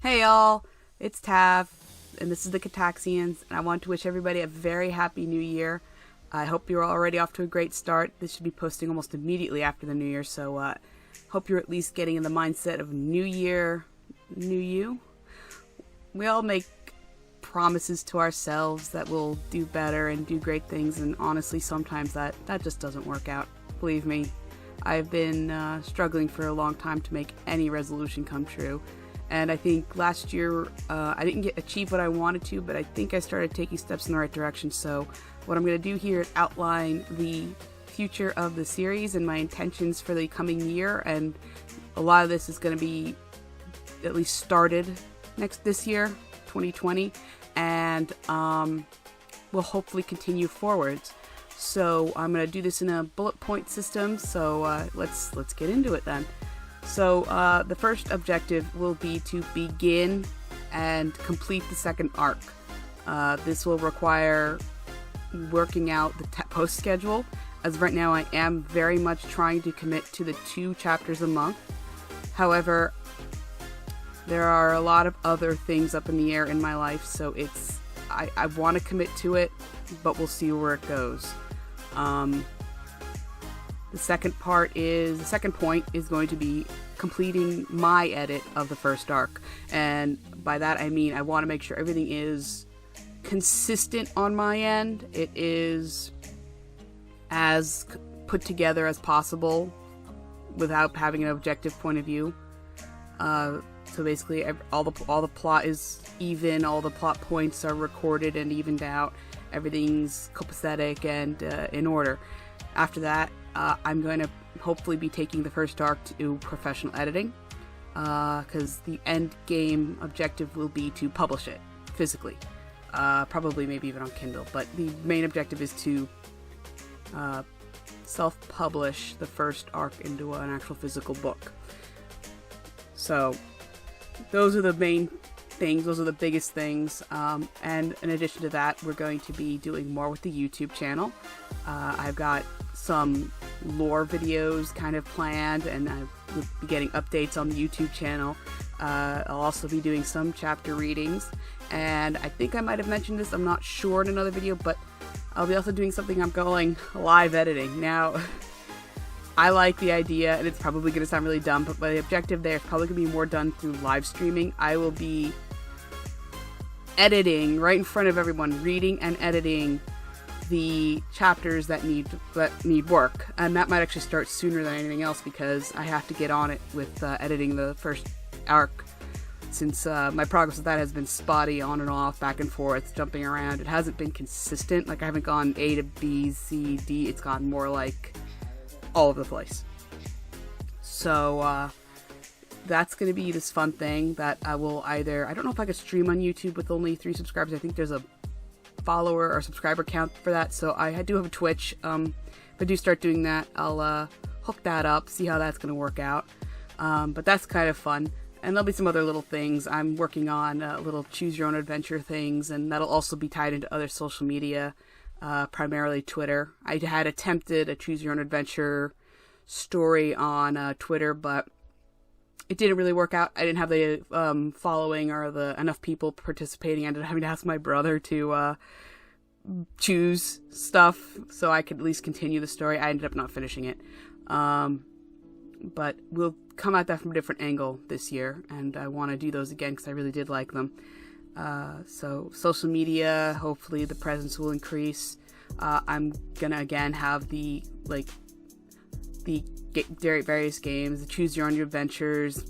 Hey y'all, it's Tav, and this is the Cataxians, and I want to wish everybody a very happy new year. I hope you're already off to a great start. This should be posting almost immediately after the new year, so hope you're at least getting in the mindset of new year, new you. We all make promises to ourselves that we'll do better and do great things, and honestly sometimes that just doesn't work out. Believe me, I've been struggling for a long time to make any resolution come true. And I think last year I didn't achieve what I wanted to, but I think I started taking steps in the right direction. So what I'm going to do here is outline the future of the series and my intentions for the coming year. And a lot of this is going to be at least started this year, 2020, and will hopefully continue forwards. So I'm going to do this in a bullet point system. So let's get into it then. So the first objective will be to begin and complete the second arc. This will require working out the post schedule, as right now I am very much trying to commit to the 2 chapters a month. However, there are a lot of other things up in the air in my life, so I want to commit to it, but we'll see where it goes. The second point is going to be completing my edit of the first arc. And by that I mean I want to make sure everything is consistent on my end. It is as put together as possible without having an objective point of view. So basically all the plot is even, all the plot points are recorded and evened out. Everything's copacetic and in order. After that, I'm going to hopefully be taking the first arc to professional editing, because the end game objective will be to publish it physically, probably maybe even on Kindle, but the main objective is to self-publish the first arc into an actual physical book. So those are the main things, those are the biggest things, and in addition to that, we're going to be doing more with the YouTube channel. I've got some lore videos kind of planned, and I will be getting updates on the YouTube channel. I'll also be doing some chapter readings, and I think I might have mentioned this, I'm not sure, in another video, but I'll be also doing something I'm calling live editing. Now, I like the idea, and it's probably going to sound really dumb, but the objective there is probably going to be more done through live streaming. I will be editing right in front of everyone, reading and editing the chapters that need work, and that might actually start sooner than anything else because I have to get on it with editing the first arc, since my progress with that has been spotty, on and off, back and forth, jumping around. It hasn't been consistent. Like, I haven't gone A to B, C, D. It's gone more like all over the place. So that's going to be this fun thing that I will I don't know if I could stream on YouTube with only 3 subscribers. I think there's a follower or subscriber count for that, so I do have a Twitch. If I do start doing that, I'll hook that up, see how that's going to work out. But that's kind of fun, and there'll be some other little things. I'm working on little choose your own adventure things, and that'll also be tied into other social media, primarily Twitter. I had attempted a choose your own adventure story on Twitter, but it didn't really work out. I didn't have the following or enough people participating. I ended up having to ask my brother to choose stuff so I could at least continue the story. I ended up not finishing it. But we'll come at that from a different angle this year, and I want to do those again because I really did like them. So social media, hopefully the presence will increase. I'm gonna again have the various games, the choose your own adventures,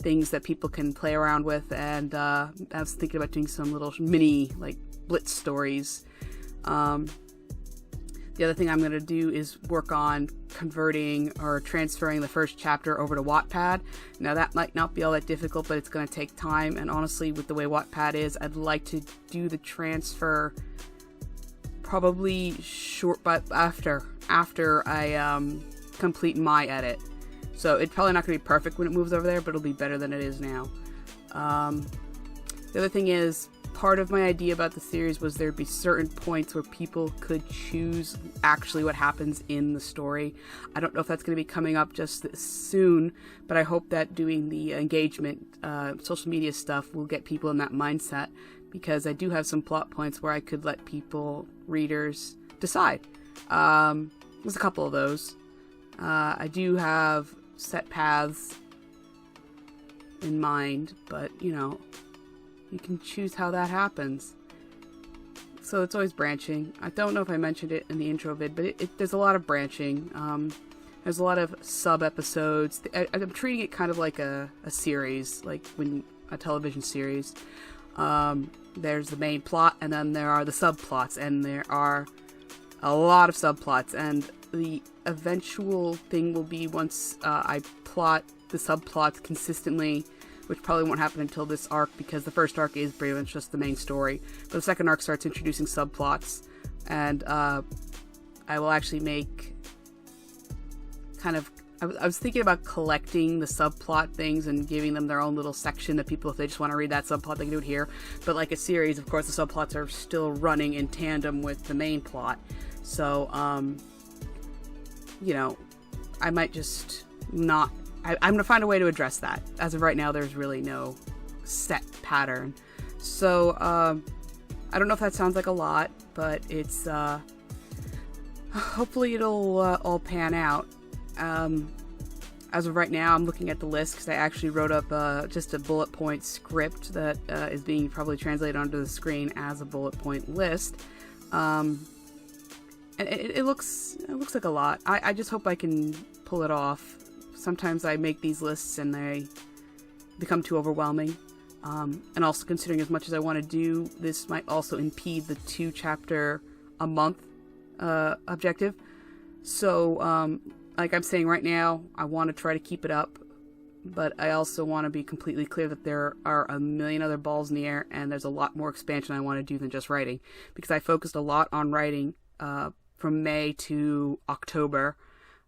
things that people can play around with, and I was thinking about doing some little mini blitz stories. The other thing I'm going to do is work on converting or transferring the first chapter over to Wattpad. Now, that might not be all that difficult, but it's going to take time, and honestly, with the way Wattpad is, I'd like to do the transfer probably but after I complete my edit. So it's probably not going to be perfect when it moves over there, but it'll be better than it is now. The other thing is, part of my idea about the series was there'd be certain points where people could choose actually what happens in the story. I don't know if that's going to be coming up just soon, but I hope that doing the engagement, social media stuff will get people in that mindset, because I do have some plot points where I could let people, readers, decide. There's a couple of those. I do have set paths in mind, but, you can choose how that happens. So it's always branching. I don't know if I mentioned it in the intro vid, but there's a lot of branching. There's a lot of sub-episodes. I'm treating it kind of like a series, like a television series. There's the main plot, and then there are the subplots, and there are a lot of subplots, and the eventual thing will be once I plot the subplots consistently, which probably won't happen until this arc, because the first arc is pretty much just the main story. But the second arc starts introducing subplots, and I will actually make kind of... I was thinking about collecting the subplot things and giving them their own little section that people, if they just want to read that subplot, they can do it here. But like a series, of course, the subplots are still running in tandem with the main plot. So, I might just not... I'm going to find a way to address that. As of right now, there's really no set pattern. So, I don't know if that sounds like a lot, but it's, hopefully it'll all pan out. As of right now, I'm looking at the list because I actually wrote up just a bullet point script that is being probably translated onto the screen as a bullet point list. And it looks like a lot. I just hope I can pull it off. Sometimes I make these lists and they become too overwhelming. And also, considering as much as I want to do, this might also impede the 2-chapter a month objective. So, like I'm saying right now, I want to try to keep it up, but I also want to be completely clear that there are a million other balls in the air, and there's a lot more expansion I want to do than just writing, because I focused a lot on writing from May to October.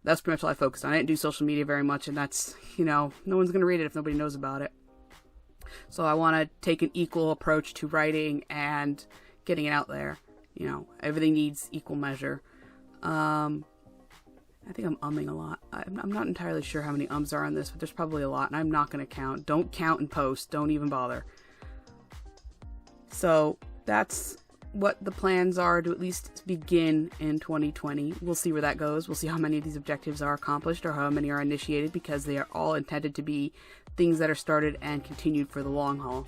That's pretty much all I focused on. I didn't do social media very much, and that's, no one's going to read it if nobody knows about it. So I want to take an equal approach to writing and getting it out there. Everything needs equal measure. I think I'm umming a lot. I'm not entirely sure how many ums are on this, but there's probably a lot, and I'm not going to count. Don't count and post. Don't even bother. So that's what the plans are to at least begin in 2020. We'll see where that goes. We'll see how many of these objectives are accomplished or how many are initiated, because they are all intended to be things that are started and continued for the long haul.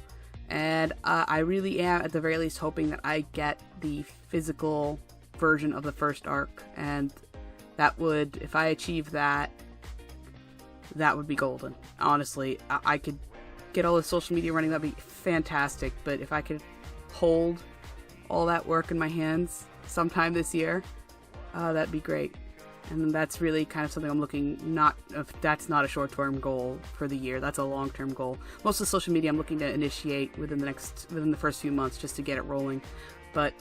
And I really am, at the very least, hoping that I get the physical version of the first arc, and that would, if I achieve that, that would be golden. Honestly, I could get all the social media running, that'd be fantastic. But if I could hold all that work in my hands sometime this year, that'd be great. And that's really kind of something I'm looking, that's not a short-term goal for the year, that's a long-term goal. Most of the social media I'm looking to initiate within the first few months, just to get it rolling. But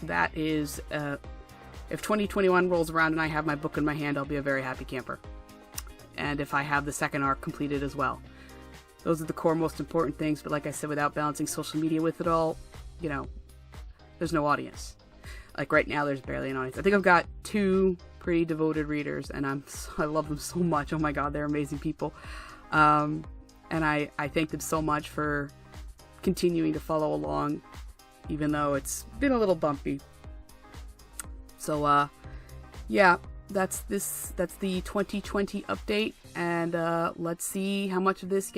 that is, if 2021 rolls around and I have my book in my hand, I'll be a very happy camper. And if I have the second arc completed as well. Those are the core most important things, but like I said, without balancing social media with it all, there's no audience. Like right now, there's barely an audience. I think I've got 2 pretty devoted readers, and I love them so much. Oh my god, they're amazing people. And I thank them so much for continuing to follow along, even though it's been a little bumpy. So, yeah, that's the 2020 update, and let's see how much of this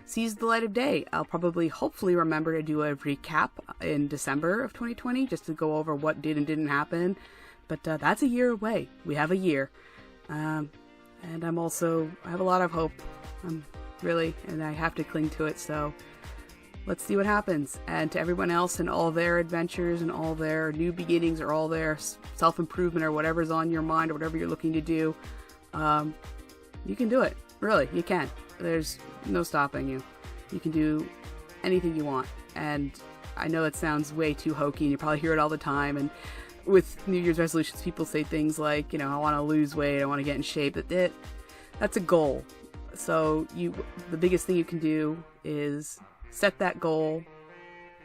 sees the light of day. I'll hopefully remember to do a recap in December of 2020, just to go over what did and didn't happen, but that's a year away. We have a year, and I have a lot of hope, and I have to cling to it, so let's see what happens. And to everyone else and all their adventures and all their new beginnings or all their self-improvement or whatever's on your mind or whatever you're looking to do, you can do it. Really, you can. There's no stopping you. You can do anything you want. And I know it sounds way too hokey, and you probably hear it all the time. And with New Year's resolutions, people say things like, I want to lose weight, I want to get in shape. That's a goal. So the biggest thing you can do is set that goal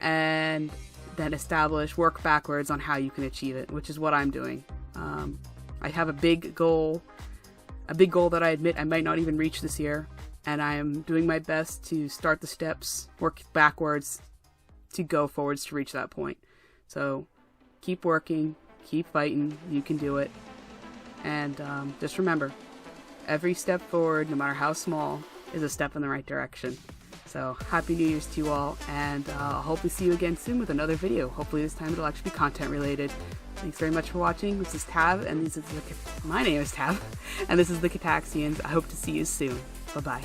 and then work backwards on how you can achieve it, which is what I'm doing. I have a big goal that I admit I might not even reach this year, and I am doing my best to start the steps, work backwards to go forwards to reach that point. So keep working, keep fighting, you can do it. And just remember, every step forward, no matter how small, is a step in the right direction. So happy New Year's to you all, and I'll hope to see you again soon with another video. Hopefully this time it'll actually be content related. Thanks very much for watching. This is Tav, and my name is Tav, and this is the Cataxians. I hope to see you soon. Bye-bye.